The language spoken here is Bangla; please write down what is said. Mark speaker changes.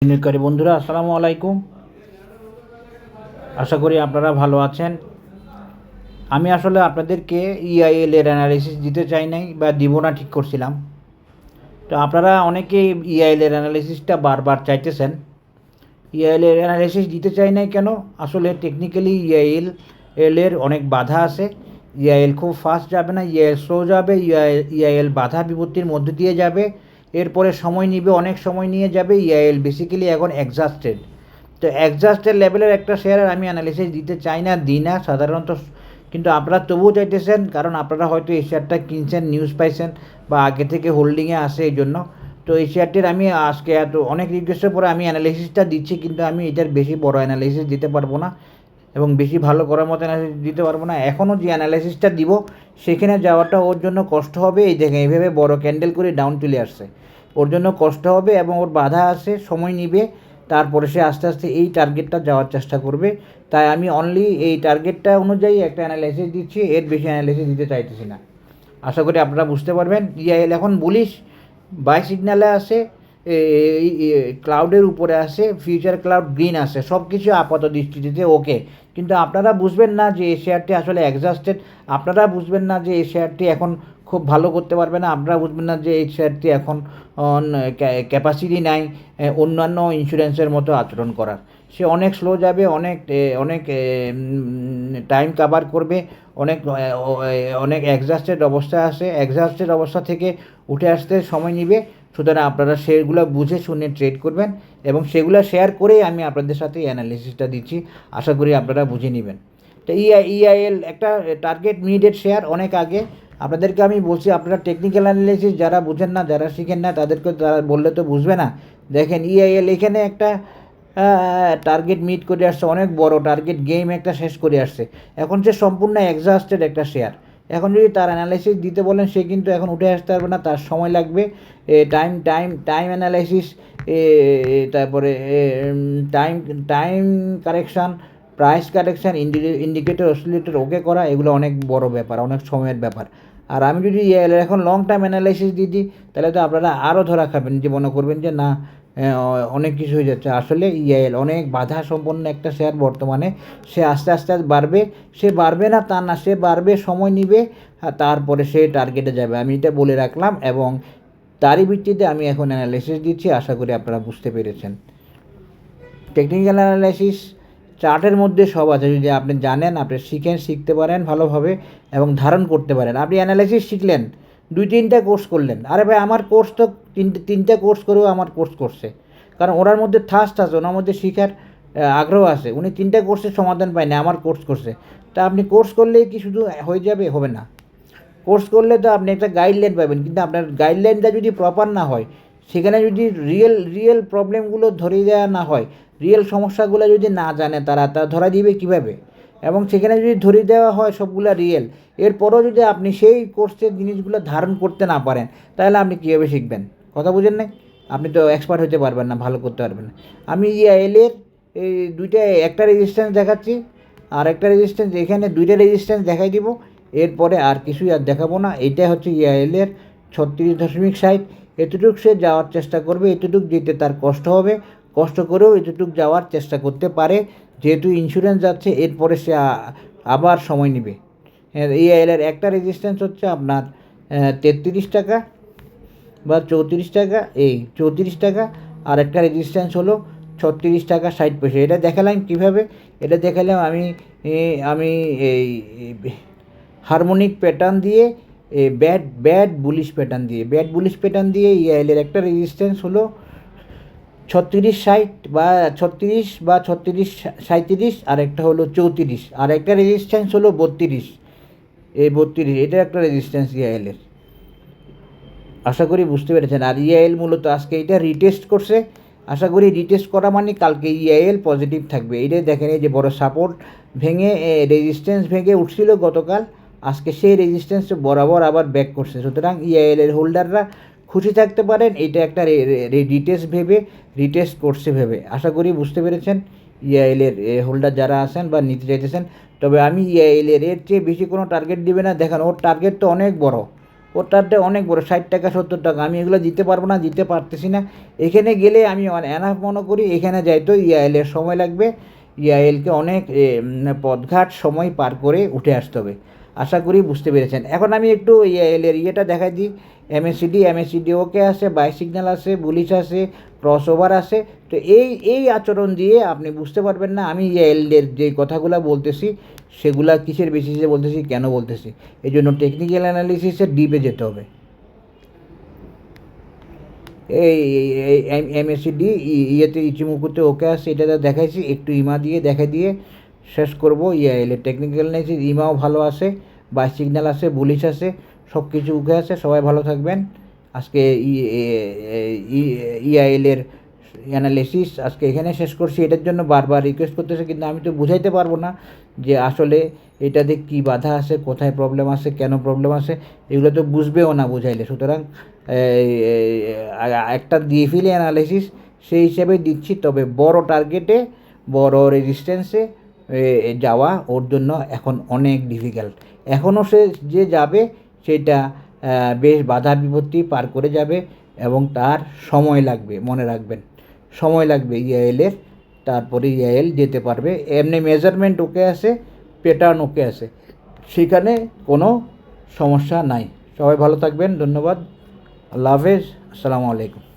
Speaker 1: বিনিয়োগকারী বন্ধুরা আসসালামু আলাইকুম। আশা করি আপনারা ভালো আছেন। আমি আসলে আপনাদেরকে ইআইএল এর অ্যানালিসিস দিতে চাই নাই বা দিব না ঠিক করছিলাম। তো আপনারা অনেকেই ইআইএল এর অ্যানালিসিসটা বারবার চাইতেছেন। ইআইএল এর অ্যানালিসিস দিতে চাই নাই কেন? আসলে টেকনিক্যালি ইআইএল এর অনেক বাধা আছে। ইআইএল খুব ফাস্ট যাবে না, ইআইএল স্লো যাবে, ইআইএল বাধা বিপত্তির মধ্য দিয়ে যাবে, এরপরে সময় নিবে, অনেক সময় নিয়ে যাবে। ইআইএল বেসিক্যালি এখন এক্সস্টেড। তো এক্সস্টেড লেভেলের একটা শেয়ার আমি অ্যানালিসিস দিতে চাই না, দিই না সাধারণত, কিন্তু আপনারা তবুও চাইতেছেন, কারণ আপনারা হয়তো এই শেয়ারটা কিনছেন, নিউজ পাইছেন বা আগে থেকে হোল্ডিংয়ে আসে এই জন্য। তো এই শেয়ারটির আমি আজকে অনেক রিকোয়েস্টের পরে আমি অ্যানালিসিসটা দিচ্ছি, কিন্তু আমি এটার বেশি বড় অ্যানালিসিস দিতে পারবো না এবং বেশি ভালো করার মতো অ্যানালিসিস দিতে পারবো না। এখনও যে অ্যানালিসিসটা দিব সেখানে যাওয়াটা ওর জন্য কষ্ট হবে। এই দেখেন এইভাবে বড় ক্যান্ডেল করে ডাউন চলে আসছে, ওর জন্য কষ্ট হবে এবং ওর বাধা আছে, সময় নিবে, তারপরে সে আস্তে আস্তে এই টার্গেটটা যাওয়ার চেষ্টা করবে। তাই আমি অনলি এই টার্গেটটা অনুযায়ী একটা অ্যানালাইসিস দিচ্ছি, এর বেশি অ্যানালাইসিস দিতে চাইতেছি না। আশা করি আপনারা বুঝতে পারবেন। ইআইএল এখন বুলিশ বাই সিগনালে আসে, ক্লাউডের উপরে আসে, ফিউচার ক্লাউড গ্রিন আসে, সব কিছু আপাত দৃষ্টিতে ওকে, কিন্তু আপনারা বুঝবেন না যে এই শেয়ারটি আসলে এক্সস্টেড। আপনারা বুঝবেন না যে এই শেয়ারটি এখন খুব ভালো করতে পারবে না। আপনারা বুঝবেন না যে এই শেয়ারটি এখন ক্যাপাসিটি নাই অন্যান্য ইন্স্যুরেন্সের মতো আচরণ করার। সে অনেক স্লো যাবে, অনেক টাইম কাভার করবে, অনেক এক্সস্টেড অবস্থা আসে, এক্সস্টেড অবস্থা থেকে উঠে আসতে সময় নিবে। সুতরাং আপনারা সেগুলো বুঝে শুনে ট্রেড করবেন এবং সেগুলো শেয়ার করেই আমি আপনাদের সাথে অ্যানালিসিসটা দিচ্ছি। আশা করি আপনারা বুঝে নেবেন। তো ইআইএল একটা টার্গেট মিডেড শেয়ার, অনেক আগে আপনাদেরকে আমি বলছি। আপনারা টেকনিক্যাল অ্যানালিসিস যারা বুঝেন না, যারা শিখেন না, তাদেরকে তারা বললে তো বুঝবে না। দেখেন ইআইএল এখানে একটা টার্গেট মিট করে আসছে, অনেক বড় টার্গেট গেম একটা শেষ করে আসছে। এখন সে সম্পূর্ণ এক্সস্টেড একটা শেয়ার। এখন যদি তার অ্যানালাইসিস দিতে বলেন, সে কিন্তু এখন উঠে আসতে পারবে না, তার সময় লাগবে। টাইম অ্যানালাইসিস, তারপরে time time correction, price correction, indicator oscillator okay করা, এগুলো অনেক বড় ব্যাপার, অনেক সময়ের ব্যাপার। আর আমি যদি এখন লং টাইম অ্যানালাইসিস দিই, তাহলে তো আপনারা আরও ধরা খাবেন, যে মনে করবেন যে না অনেক কিছু হয়ে যাচ্ছে। আসলে ইআইএল অনেক বাধা সম্পন্ন একটা শেয়ার বর্তমানে। সে আস্তে আস্তে বাড়বে, সে বাড়বে না তা না, সে বাড়বে, সময় নিবে, তারপরে সে টার্গেটে যাবে। আমি এটা বলে রাখলাম এবং তারই ভিত্তিতে আমি এখন অ্যানালাইসিস দিচ্ছি। আশা করি আপনারা বুঝতে পেরেছেন। টেকনিক্যাল অ্যানালাইসিস চার্টের মধ্যে সব আছে, যদি আপনি জানেন, আপনি শিখতে পারেন ভালোভাবে এবং ধারণ করতে পারেন। আপনি অ্যানালাইসিস শিখলেন, 2-3টা কোর্স করলেন, আরে ভাই আমার কোর্স তো তিনটা কোর্স করেও আমার কোর্স করছে, কারণ ওনার মধ্যে থার্স্ট আছে, ওনার মধ্যে শিখার আগ্রহ আছে। উনি 3টা কোর্সের সমাধান পায়নি, আমার কোর্স করছে। তা আপনি কোর্স করলেই কি শুধু হয়ে যাবে? হবে না। কোর্স করলে তো আপনি একটা গাইডলাইন পাবেন, কিন্তু আপনার গাইডলাইনটা যদি প্রপার না হয়, সেখানে যদি রিয়েল প্রবলেমগুলো ধরিয়ে দেওয়া না হয়, রিয়েল সমস্যাগুলো যদি না জানে তারা ধরা দিবে কীভাবে? এবং সেখানে যদি ধরিয়ে দেওয়া হয় সবগুলো রিয়েল, এরপরও যদি আপনি সেই কোর্সের জিনিসগুলো ধারণ করতে না পারেন, তাহলে আপনি কীভাবে শিখবেন? কথা বুঝেন নাই? আপনি তো এক্সপার্ট হতে পারবেন না, ভালো করতে পারবেন না। আমি ইআইএলের এই একটা রেজিস্ট্যান্স দেখাচ্ছি, আর একটা রেজিস্ট্যান্স, এখানে 2টা রেজিস্ট্যান্স দেখাই দিব, এরপরে আর কিছুই আর দেখাবো না। এইটা হচ্ছে ইআইএলের 36.60। এতটুকু সে যাওয়ার চেষ্টা করবে, এতটুকু যেতে তার কষ্ট হবে, কষ্ট করেও এতটুকু যাওয়ার চেষ্টা করতে পারে, যেহেতু ইন্স্যুরেন্স যাচ্ছে। এরপরে সে আবার সময় নেবে। ইআইএলের একটা রেজিস্ট্যান্স হচ্ছে আপনার 33 টাকা বা 34 টাকা, এই 34 টাকা, আর একটা রেজিস্ট্যান্স হলো 36 টাকা 60 পয়সা। এটা দেখালাম কীভাবে? এটা দেখালাম আমি এই হারমোনিক প্যাটার্ন দিয়ে, ব্যাড বুলিশ প্যাটার্ন দিয়ে ইআইএলের একটা রেজিস্ট্যান্স হলো 36.60 বা 36 আর একটা হলো 34, আর একটা রেজিস্ট্যান্স হলো 32, এই 32, এটা একটা রেজিস্ট্যান্স ইআইএলের। আশা করি বুঝতে পেরেছেন। আর ইআইএল মূলত আজকে এটা রিটেস্ট করছে। আশা করি রিটেস্ট করা মানে কালকে ইআইএল পজিটিভ থাকবে। এইটাই দেখেন, এই যে বড় সাপোর্ট ভেঙে, রেজিস্ট্যান্স ভেঙে উঠছিল গতকাল, আজকে সেই রেজিস্ট্যান্স বরাবর আবার ব্যাক করছে। সুতরাং ইআইএলের হোল্ডাররা খুশি থাকতে পারেন, এটা একটা রিটেস্ট করছে ভেবে। আশা করি বুঝতে পেরেছেন ইআইএলের হোল্ডার যারা আছেন বা নিতে চাইতেছেন। তবে আমি ইআইএলের এর চেয়ে বেশি কোনো টার্গেট দিবে না। দেখেন ওর টার্গেট তো অনেক বড়, ও ওটাতে অনেক বড় 60 টাকা 70 টাকা, আমি এগুলো দিতে পারবো না, দিতে পারতেছি না। এখানে গেলে আমি এনাফ মনে করি, এখানে যাইতেও ইআইএলের সময় লাগবে, ইআইএলকে অনেক পথঘাট সময় পার করে উঠে আসতে হবে। আশা করি বুঝতে পেরেছেন। এখন আমি একটু ইআইএলের ইয়েটা দেখাই দিই। এমএসসিডি ওকে আছে, বাইসিগন্যাল আছে, বুলিশ আছে, ক্রস ওভার আছে। তো এই আচরণ দিয়ে আপনি বুঝতে পারবেন না আমি ইআইএলের যে কথাগুলো বলতেছি সেগুলা কিসের বেসিসে বলতেছি, কেন বলতেছি। এই জন্য টেকনিক্যাল অ্যানালিসিসের ডিপে যেতে হবে। এই এমএসসিডি ইয়েতে ইচিমুকুতে ওকে আছে, এটা দেখাইছি, একটু ইমা দিয়ে দেখাই দিয়ে শেষ করবো। ইআইএলের টেকনিক্যাল অ্যানালিসিস ইমাও ভালো আছে, বাইসিগন্যাল আছে, বুলিশ আছে, সব কিছু উঠে আছে। সবাই ভালো থাকবেন। আজকে ইআইএলের অ্যানালিসিস আজকে এখানে শেষ করছি। এটার জন্য বারবার রিকোয়েস্ট করতেছে, কিন্তু আমি তো বুঝাইতে পারবো না যে আসলে এটাতে কী বাধা আছে, কোথায় প্রবলেম আছে, কেন প্রবলেম আছে, এগুলো তো বুঝবেও না বুঝাইলে। সুতরাং একটা দিয়ে ফেলে অ্যানালিসিস, সেই হিসেবে দিচ্ছি। তবে বড় টার্গেটে, বড় রেজিস্ট্যান্সে যাওয়া ওর জন্য এখন অনেক ডিফিকাল্ট। এখনও সে যে যাবে সেটা বেশ বাধা বিপত্তি পার করে যাবে এবং তার সময় লাগবে, মনে রাখবেন, সময় লাগবে ইআইএলের। তারপরে ইআইএল যেতে পারবে। এমনি মেজারমেন্ট ওকে আছে, প্যাটার্ন ওকে আছে, সেখানে কোনো সমস্যা নাই। সবাই ভালো থাকবেন। ধন্যবাদ। আল্লাহ হাফেজ। আসসালামু আলাইকুম।